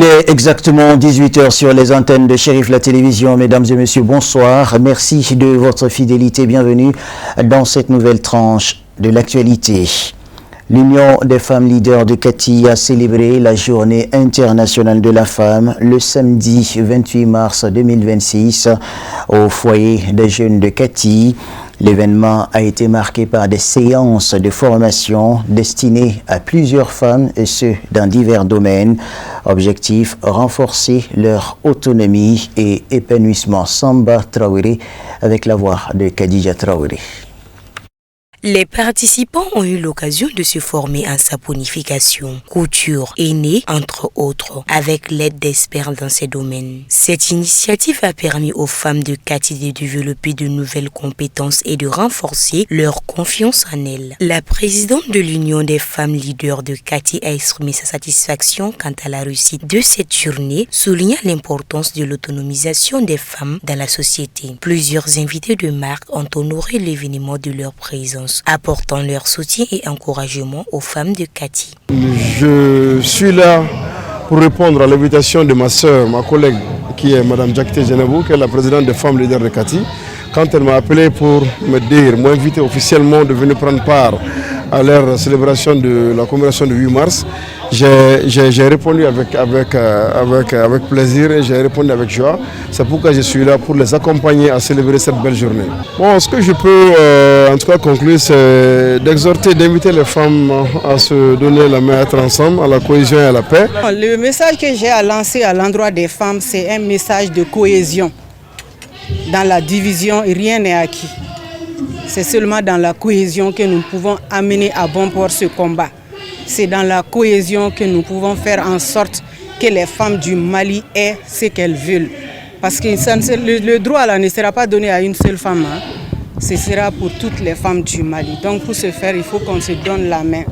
Il est exactement 18h sur les antennes de Chérif la télévision. Mesdames et messieurs, bonsoir. Merci de votre fidélité. Bienvenue dans cette nouvelle tranche de l'actualité. L'Union des femmes leaders de Kati a célébré la Journée internationale de la femme le samedi 28 mars 2026 au foyer des jeunes de Kati. L'événement a été marqué par des séances de formation destinées à plusieurs femmes et ce dans divers domaines. Objectif, renforcer leur autonomie et épanouissement. Samba Traoré avec la voix de Khadija Traoré. Les participants ont eu l'occasion de se former en saponification, couture, aînée, entre autres, avec l'aide d'experts dans ces domaines. Cette initiative a permis aux femmes de Kati de développer de nouvelles compétences et de renforcer leur confiance en elles. La présidente de l'Union des femmes leaders de Kati a exprimé sa satisfaction quant à la réussite de cette journée, soulignant l'importance de l'autonomisation des femmes dans la société. Plusieurs invités de marque ont honoré l'événement de leur présence, apportant leur soutien et encouragement aux femmes de Kati. Je suis là pour répondre à l'invitation de ma soeur, ma collègue, qui est Mme Jakite Genabou, qui est la présidente des femmes leaders de Kati. Quand elle m'a appelé pour m'inviter officiellement de venir prendre part à leur célébration de la commémoration du 8 mars, j'ai répondu avec plaisir et j'ai répondu avec joie. C'est pourquoi je suis là pour les accompagner à célébrer cette belle journée. Bon, ce que je peux en tout cas conclure, c'est d'exhorter, d'inviter les femmes à se donner la main, à être ensemble, à la cohésion et à la paix. Le message que j'ai à lancer à l'endroit des femmes, c'est un message de cohésion. Dans la division, rien n'est acquis. C'est seulement dans la cohésion que nous pouvons amener à bon port ce combat. C'est dans la cohésion que nous pouvons faire en sorte que les femmes du Mali aient ce qu'elles veulent. Parce que le droit là ne sera pas donné à une seule femme. Ce sera pour toutes les femmes du Mali. Donc pour ce faire, il faut qu'on se donne la main.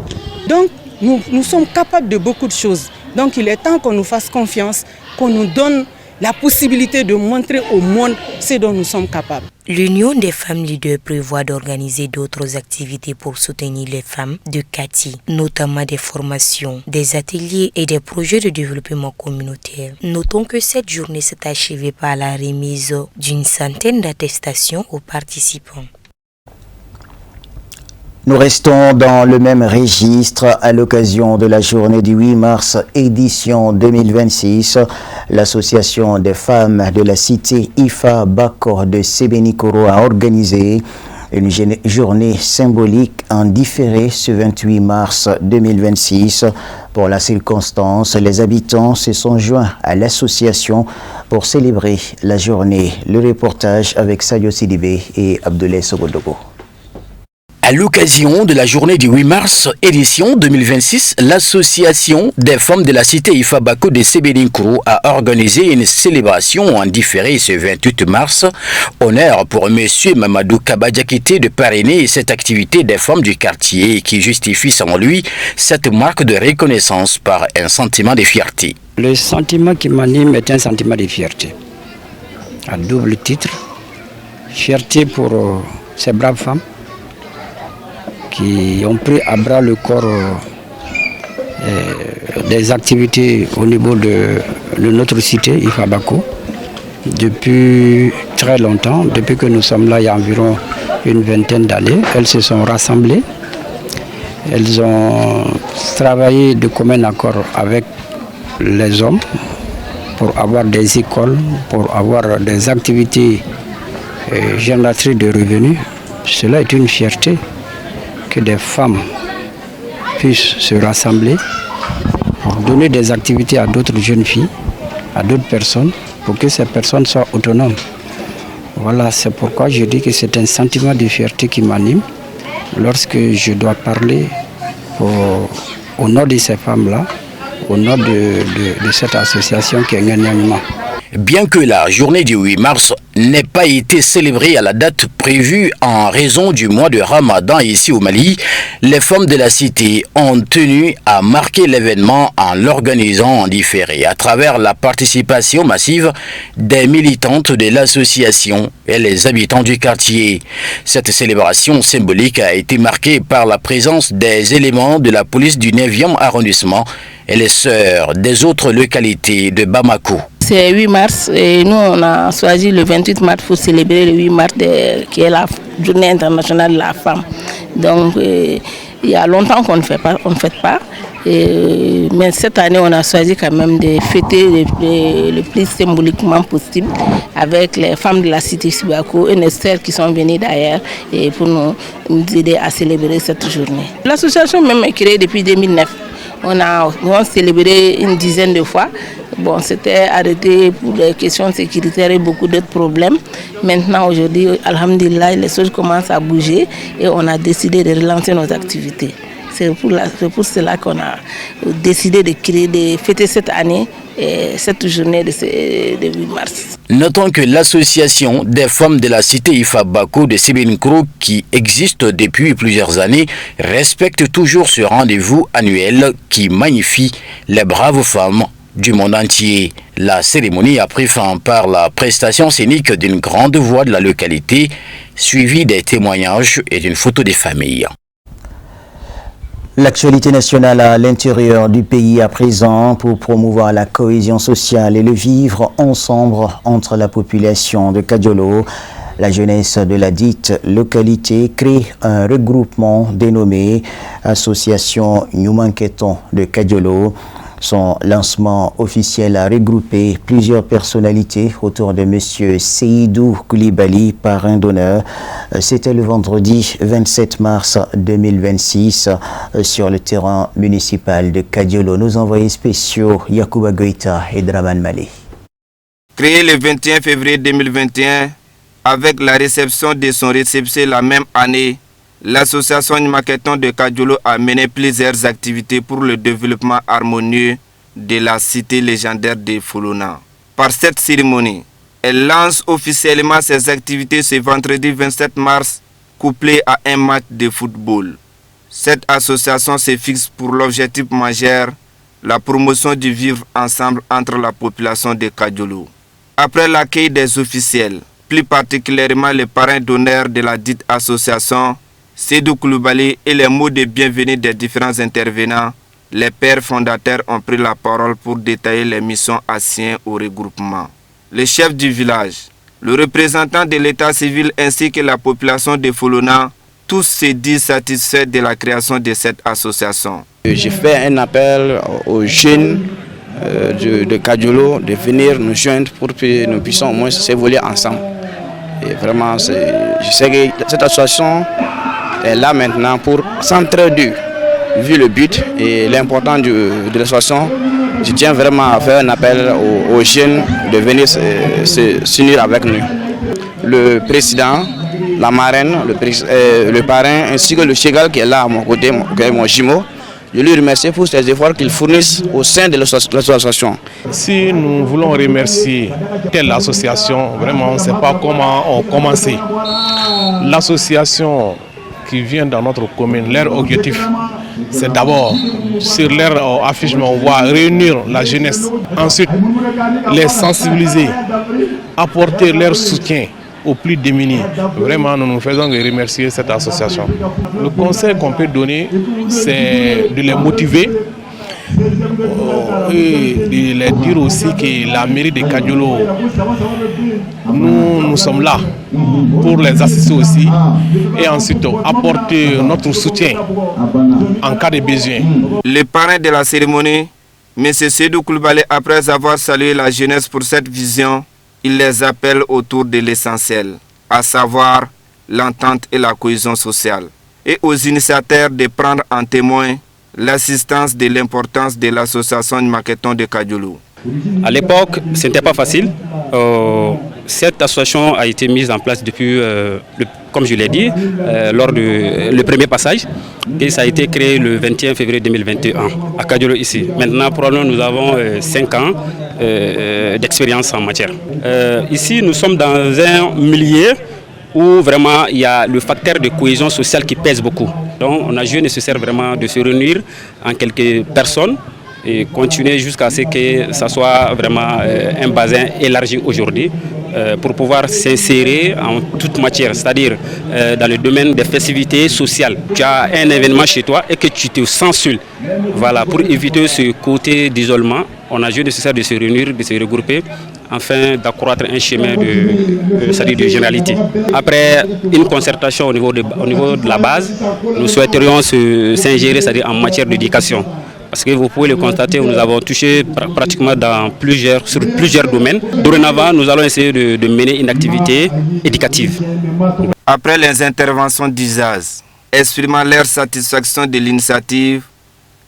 Donc nous sommes capables de beaucoup de choses. Donc il est temps qu'on nous fasse confiance, qu'on nous donne la possibilité de montrer au monde ce dont nous sommes capables. L'Union des femmes leaders prévoit d'organiser d'autres activités pour soutenir les femmes de Kati, notamment des formations, des ateliers et des projets de développement communautaire. Notons que cette journée s'est achevée par la remise d'une centaine d'attestations aux participants. Nous restons dans le même registre à l'occasion de la journée du 8 mars édition 2026. L'association des femmes de la cité Ifa Bako de Sebenikoro a organisé une journée symbolique en différé ce 28 mars 2026. Pour la circonstance, les habitants se sont joints à l'association pour célébrer la journée. Le reportage avec Sadio Sidibé et Abdoulaye Sogodogo. À l'occasion de la journée du 8 mars, édition 2026, l'association des femmes de la cité Ifa Bako de Sebenikoro a organisé une célébration en différé ce 28 mars. Honneur pour M. Mamadou Kabadjakite de parrainer cette activité des femmes du quartier qui justifie sans lui cette marque de reconnaissance par un sentiment de fierté. Le sentiment qui m'anime est un sentiment de fierté. À double titre, fierté pour ces braves femmes qui ont pris à bras le corps des activités au niveau de notre cité, Ifa Bako, depuis très longtemps, depuis que nous sommes là il y a environ une vingtaine d'années. Elles se sont rassemblées, elles ont travaillé de commun accord avec les hommes pour avoir des écoles, pour avoir des activités génératrices de revenus. Cela est une fierté que des femmes puissent se rassembler pour donner des activités à d'autres jeunes filles, à d'autres personnes, pour que ces personnes soient autonomes. Voilà, c'est pourquoi je dis que c'est un sentiment de fierté qui m'anime lorsque je dois parler au nom de ces femmes-là, au nom de cette association qui est Nganyangma. Bien que la journée du 8 mars n'ait pas été célébrée à la date prévue en raison du mois de Ramadan ici au Mali, les femmes de la cité ont tenu à marquer l'événement en l'organisant en différé à travers la participation massive des militantes de l'association et les habitants du quartier. Cette célébration symbolique a été marquée par la présence des éléments de la police du 9e arrondissement et les sœurs des autres localités de Bamako. C'est 8 mars et nous on a choisi le 28 mars pour célébrer le 8 mars qui est la journée internationale de la femme. Donc il y a longtemps qu'on ne fête pas. Mais cette année on a choisi quand même de fêter le plus symboliquement possible avec les femmes de la cité Sibako et nos sœurs qui sont venues d'ailleurs et pour nous aider à célébrer cette journée. L'association même est créée depuis 2009. On a célébré une dizaine de fois. Bon, c'était arrêté pour des questions sécuritaires et beaucoup d'autres problèmes. Maintenant, aujourd'hui, alhamdulillah, les choses commencent à bouger et on a décidé de relancer nos activités. C'est pour cela qu'on a décidé de fêter cette année et cette journée de 8 mars. Notons que l'association des femmes de la cité Ifabako de Sebeninkro, qui existe depuis plusieurs années, respecte toujours ce rendez-vous annuel qui magnifie les braves femmes du monde entier. La cérémonie a pris fin par la prestation scénique d'une grande voix de la localité, suivie des témoignages et d'une photo des familles. L'actualité nationale à l'intérieur du pays à présent pour promouvoir la cohésion sociale et le vivre ensemble entre la population de Kadiolo. La jeunesse de la dite localité crée un regroupement dénommé Association Nyumanketon de Kadiolo. Son lancement officiel a regroupé plusieurs personnalités autour de M. Seydou Koulibaly, parrain d'honneur. C'était le vendredi 27 mars 2026 sur le terrain municipal de Kadiolo. Nos envoyés spéciaux Yacouba Goïta et Draman Malé. Créé le 21 février 2021, avec la réception de son récépissé la même année, l'association Nyumanketon de Kadiolo a mené plusieurs activités pour le développement harmonieux de la cité légendaire de Folona. Par cette cérémonie, elle lance officiellement ses activités ce vendredi 27 mars, couplé à un match de football. Cette association se fixe pour l'objectif majeur, la promotion du vivre ensemble entre la population de Kadiolo. Après l'accueil des officiels, plus particulièrement les parrains d'honneur de la dite association, Seydou Koulibaly et les mots de bienvenue des différents intervenants, les pères fondateurs ont pris la parole pour détailler les missions assignées au regroupement. Le chef du village, le représentant de l'état civil ainsi que la population de Folona, tous se disent satisfaits de la création de cette association. J'ai fait un appel aux jeunes de Kadiolo de venir nous joindre pour que nous puissions au moins s'évoluer ensemble. Et vraiment, je sais que cette association est là maintenant pour s'entraider, vu le but et l'importance de l'association. Je tiens vraiment à faire un appel aux jeunes de venir s'unir avec nous. Le président, la marraine, le parrain ainsi que le Chegal qui est là à mon côté, qui est mon jumeau, je lui remercie pour ses efforts qu'il fournissent au sein de l'association. Si nous voulons remercier telle association, vraiment on ne sait pas comment on commencer. L'association qui vient dans notre commune, leur objectif, c'est d'abord, sur leur affichement, on voit réunir la jeunesse. Ensuite, les sensibiliser, apporter leur soutien aux plus démunis. Vraiment, nous nous faisons remercier cette association. Le conseil qu'on peut donner, c'est de les motiver et de leur dire aussi que la mairie de Kadiolo, nous sommes là pour les assister aussi et ensuite apporter notre soutien en cas de besoin. Le parrain de la cérémonie, M. Seydou Koulibaly, après avoir salué la jeunesse pour cette vision, il les appelle autour de l'essentiel, à savoir l'entente et la cohésion sociale, et aux initiateurs de prendre en témoin l'assistance de l'importance de l'association Nyumanketon de Kadiolo. À l'époque, ce n'était pas facile. Cette association a été mise en place depuis, comme je l'ai dit, lors du premier passage. Et ça a été créé le 21 février 2021 à Kadiolo ici. Maintenant, probablement, nous avons 5 ans d'expérience en matière. Ici, nous sommes dans un milieu où vraiment il y a le facteur de cohésion sociale qui pèse beaucoup. Donc, on a jugé nécessaire vraiment de se réunir en quelques personnes et continuer jusqu'à ce que ça soit vraiment un bassin élargi aujourd'hui pour pouvoir s'insérer en toute matière, c'est-à-dire dans le domaine des festivités sociales. Tu as un événement chez toi et que tu te sens seul. Voilà, pour éviter ce côté d'isolement, on a jugé nécessaire de se réunir, de se regrouper afin d'accroître un chemin de généralité. Après une concertation au niveau de la base, nous souhaiterions s'ingérer, c'est-à-dire en matière d'éducation. Parce que vous pouvez le constater, nous avons touché pratiquement sur plusieurs domaines. Dorénavant, nous allons essayer de mener une activité éducative. Après les interventions d'ISAS, exprimant leur satisfaction de l'initiative,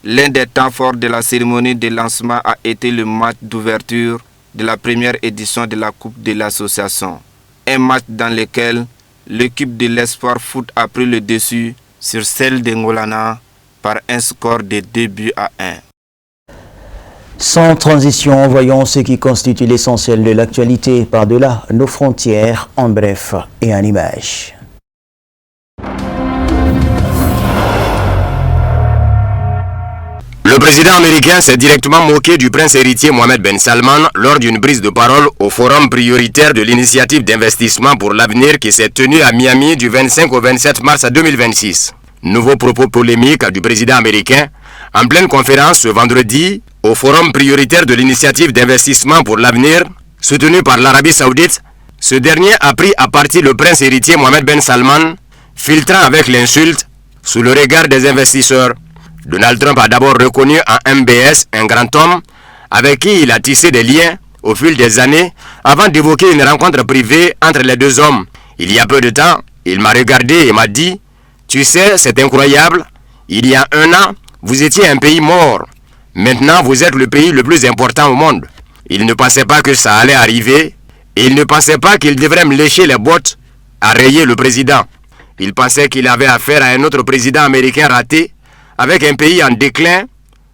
l'un des temps forts de la cérémonie de lancement a été le match d'ouverture de la première édition de la Coupe de l'association. Un match dans lequel l'équipe de l'Espoir Foot a pris le dessus sur celle de Ngolana par un score de 2-1. Sans transition, voyons ce qui constitue l'essentiel de l'actualité par-delà nos frontières, en bref et en images. Le président américain s'est directement moqué du prince héritier Mohammed Ben Salman lors d'une prise de parole au forum prioritaire de l'initiative d'investissement pour l'avenir qui s'est tenue à Miami du 25 au 27 mars 2026. Nouveau propos polémique du président américain en pleine conférence ce vendredi au forum prioritaire de l'initiative d'investissement pour l'avenir soutenu par l'Arabie Saoudite. Ce dernier a pris à partie le prince héritier Mohammed Ben Salman, filtrant avec l'insulte sous le regard des investisseurs. Donald Trump a d'abord reconnu en MBS un grand homme avec qui il a tissé des liens au fil des années avant d'évoquer une rencontre privée entre les deux hommes. Il y a peu de temps, il m'a regardé et m'a dit « Tu sais, c'est incroyable, il y a 1 an, vous étiez un pays mort. Maintenant, vous êtes le pays le plus important au monde. » Il ne pensait pas que ça allait arriver et il ne pensait pas qu'il devrait me lécher les bottes à rayer le président. Il pensait qu'il avait affaire à un autre président américain raté avec un pays en déclin,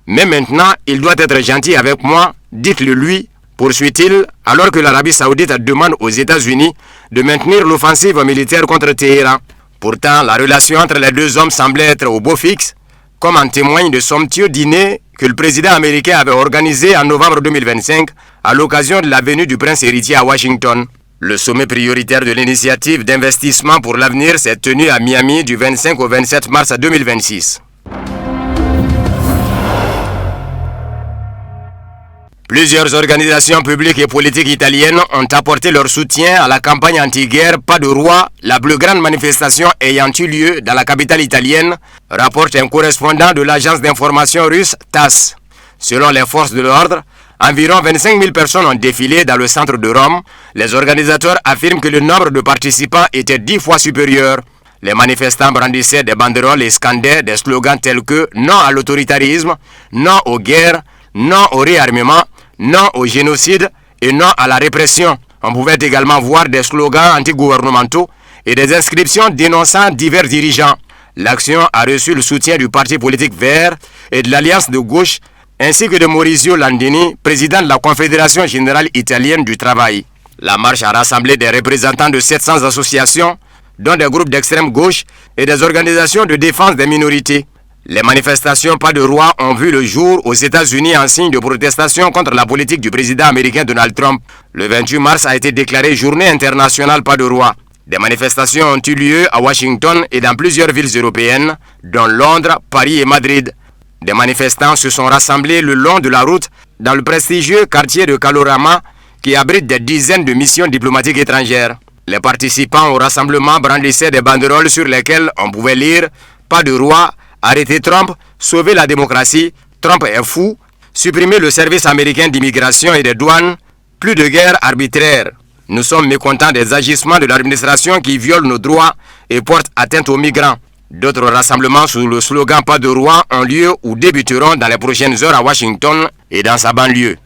mais maintenant, il doit être gentil avec moi, dites-le lui, poursuit-il, alors que l'Arabie Saoudite demande aux États-Unis de maintenir l'offensive militaire contre Téhéran. Pourtant, la relation entre les deux hommes semblait être au beau fixe, comme en témoigne de somptueux dîner que le président américain avait organisé en novembre 2025 à l'occasion de la venue du prince héritier à Washington. Le sommet prioritaire de l'initiative d'investissement pour l'avenir s'est tenu à Miami du 25 au 27 mars 2026. Plusieurs organisations publiques et politiques italiennes ont apporté leur soutien à la campagne anti-guerre Pas de roi, la plus grande manifestation ayant eu lieu dans la capitale italienne, rapporte un correspondant de l'agence d'information russe TASS. Selon les forces de l'ordre, environ 25 000 personnes ont défilé dans le centre de Rome. Les organisateurs affirment que le nombre de participants était 10 fois supérieur. Les manifestants brandissaient des banderoles et scandaient des slogans tels que « Non à l'autoritarisme »,« Non aux guerres »,« Non au réarmement », non au génocide et non à la répression. On pouvait également voir des slogans anti-gouvernementaux et des inscriptions dénonçant divers dirigeants. L'action a reçu le soutien du parti politique Vert et de l'Alliance de gauche, ainsi que de Maurizio Landini, président de la Confédération générale italienne du travail. La marche a rassemblé des représentants de 700 associations, dont des groupes d'extrême gauche et des organisations de défense des minorités. Les manifestations Pas de roi ont vu le jour aux États-Unis en signe de protestation contre la politique du président américain Donald Trump. Le 28 mars a été déclaré journée internationale Pas de roi. Des manifestations ont eu lieu à Washington et dans plusieurs villes européennes, dont Londres, Paris et Madrid. Des manifestants se sont rassemblés le long de la route dans le prestigieux quartier de Kalorama qui abrite des dizaines de missions diplomatiques étrangères. Les participants au rassemblement brandissaient des banderoles sur lesquelles on pouvait lire « Pas de roi », arrêter Trump, sauver la démocratie, Trump est fou, supprimer le service américain d'immigration et des douanes, plus de guerre arbitraire. Nous sommes mécontents des agissements de l'administration qui violent nos droits et portent atteinte aux migrants. D'autres rassemblements sous le slogan Pas de roi ont lieu ou débuteront dans les prochaines heures à Washington et dans sa banlieue.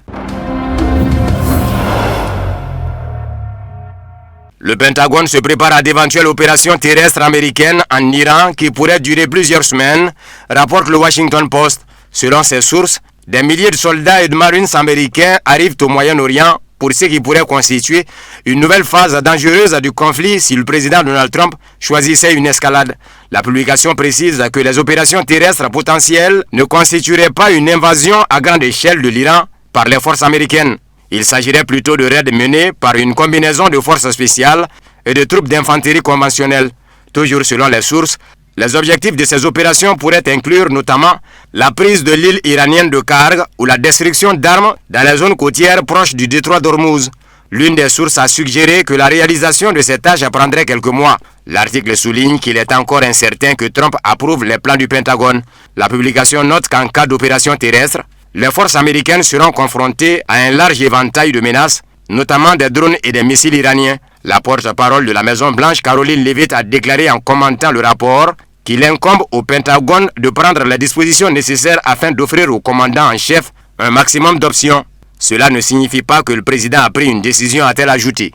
Le Pentagone se prépare à d'éventuelles opérations terrestres américaines en Iran qui pourraient durer plusieurs semaines, rapporte le Washington Post. Selon ses sources, des milliers de soldats et de marines américains arrivent au Moyen-Orient pour ce qui pourrait constituer une nouvelle phase dangereuse du conflit si le président Donald Trump choisissait une escalade. La publication précise que les opérations terrestres potentielles ne constitueraient pas une invasion à grande échelle de l'Iran par les forces américaines. Il s'agirait plutôt de raids menés par une combinaison de forces spéciales et de troupes d'infanterie conventionnelles. Toujours selon les sources, les objectifs de ces opérations pourraient inclure notamment la prise de l'île iranienne de Karg ou la destruction d'armes dans les zones côtières proches du détroit d'Ormuz. L'une des sources a suggéré que la réalisation de ces tâches prendrait quelques mois. L'article souligne qu'il est encore incertain que Trump approuve les plans du Pentagone. La publication note qu'en cas d'opération terrestre, les forces américaines seront confrontées à un large éventail de menaces, notamment des drones et des missiles iraniens. La porte-parole de la Maison-Blanche, Caroline Leavitt, a déclaré en commentant le rapport qu'il incombe au Pentagone de prendre les dispositions nécessaires afin d'offrir au commandant en chef un maximum d'options. Cela ne signifie pas que le président a pris une décision, a-t-elle ajouté.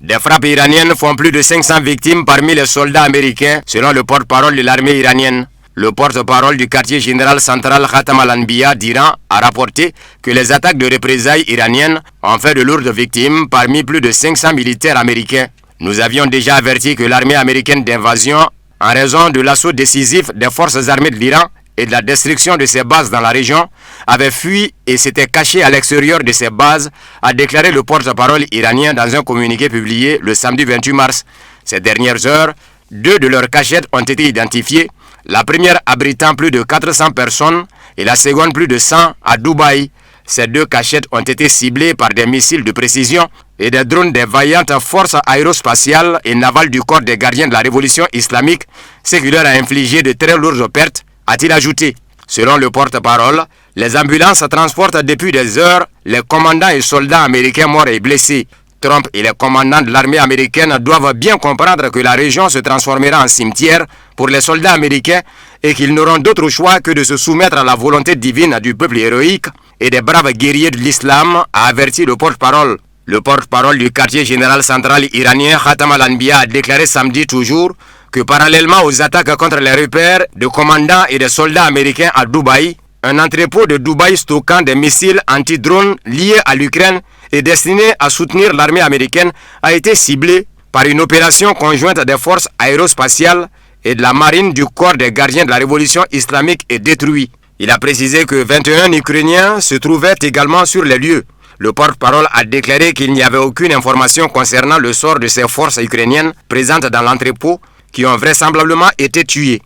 Des frappes iraniennes font plus de 500 victimes parmi les soldats américains, selon le porte-parole de l'armée iranienne. Le porte-parole du quartier général central Khatam al-Anbiya d'Iran a rapporté que les attaques de représailles iraniennes ont fait de lourdes victimes parmi plus de 500 militaires américains. Nous avions déjà averti que l'armée américaine d'invasion, en raison de l'assaut décisif des forces armées de l'Iran et de la destruction de ses bases dans la région, avait fui et s'était caché à l'extérieur de ses bases, a déclaré le porte-parole iranien dans un communiqué publié le samedi 28 mars. Ces dernières heures, 2 de leurs cachettes ont été identifiées, la première abritant plus de 400 personnes et la seconde plus de 100 à Dubaï. Ces 2 cachettes ont été ciblées par des missiles de précision et des drones des vaillantes forces aérospatiales et navales du corps des gardiens de la révolution islamique, ce qui leur a infligé de très lourdes pertes, a-t-il ajouté. Selon le porte-parole, les ambulances transportent depuis des heures les commandants et soldats américains morts et blessés. Trump et les commandants de l'armée américaine doivent bien comprendre que la région se transformera en cimetière pour les soldats américains et qu'ils n'auront d'autre choix que de se soumettre à la volonté divine du peuple héroïque et des braves guerriers de l'islam, a averti le porte-parole. Le porte-parole du quartier général central iranien Khatam al-Anbiya a déclaré samedi toujours que parallèlement aux attaques contre les repères de commandants et de soldats américains à Dubaï, un entrepôt de Dubaï stockant des missiles anti-drones liés à l'Ukraine et destiné à soutenir l'armée américaine a été ciblé par une opération conjointe des forces aérospatiales et de la marine du corps des gardiens de la révolution islamique est détruit. Il a précisé que 21 Ukrainiens se trouvaient également sur les lieux. Le porte-parole a déclaré qu'il n'y avait aucune information concernant le sort de ces forces ukrainiennes présentes dans l'entrepôt qui ont vraisemblablement été tués.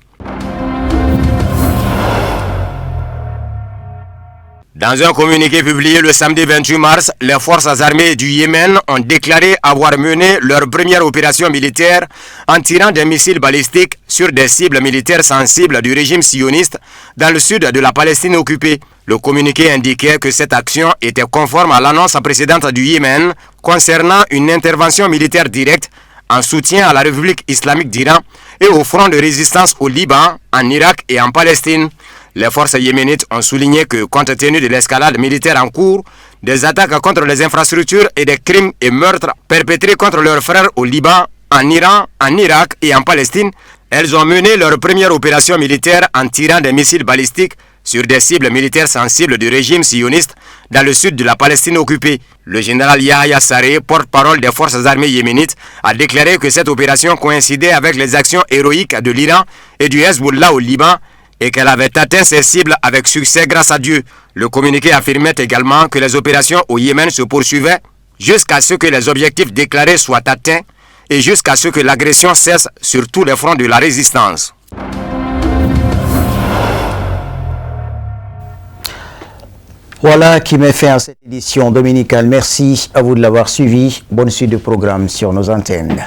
Dans un communiqué publié le samedi 28 mars, les forces armées du Yémen ont déclaré avoir mené leur première opération militaire en tirant des missiles balistiques sur des cibles militaires sensibles du régime sioniste dans le sud de la Palestine occupée. Le communiqué indiquait que cette action était conforme à l'annonce précédente du Yémen concernant une intervention militaire directe en soutien à la République islamique d'Iran et au front de résistance au Liban, en Irak et en Palestine. Les forces yéménites ont souligné que, compte tenu de l'escalade militaire en cours, des attaques contre les infrastructures et des crimes et meurtres perpétrés contre leurs frères au Liban, en Iran, en Irak et en Palestine, elles ont mené leur première opération militaire en tirant des missiles balistiques sur des cibles militaires sensibles du régime sioniste dans le sud de la Palestine occupée. Le général Yahya Saré, porte-parole des forces armées yéménites, a déclaré que cette opération coïncidait avec les actions héroïques de l'Iran et du Hezbollah au Liban et qu'elle avait atteint ses cibles avec succès grâce à Dieu. Le communiqué affirmait également que les opérations au Yémen se poursuivaient jusqu'à ce que les objectifs déclarés soient atteints et jusqu'à ce que l'agression cesse sur tous les fronts de la résistance. Voilà qui met fin à cette édition dominicale. Merci à vous de l'avoir suivi. Bonne suite de programme sur nos antennes.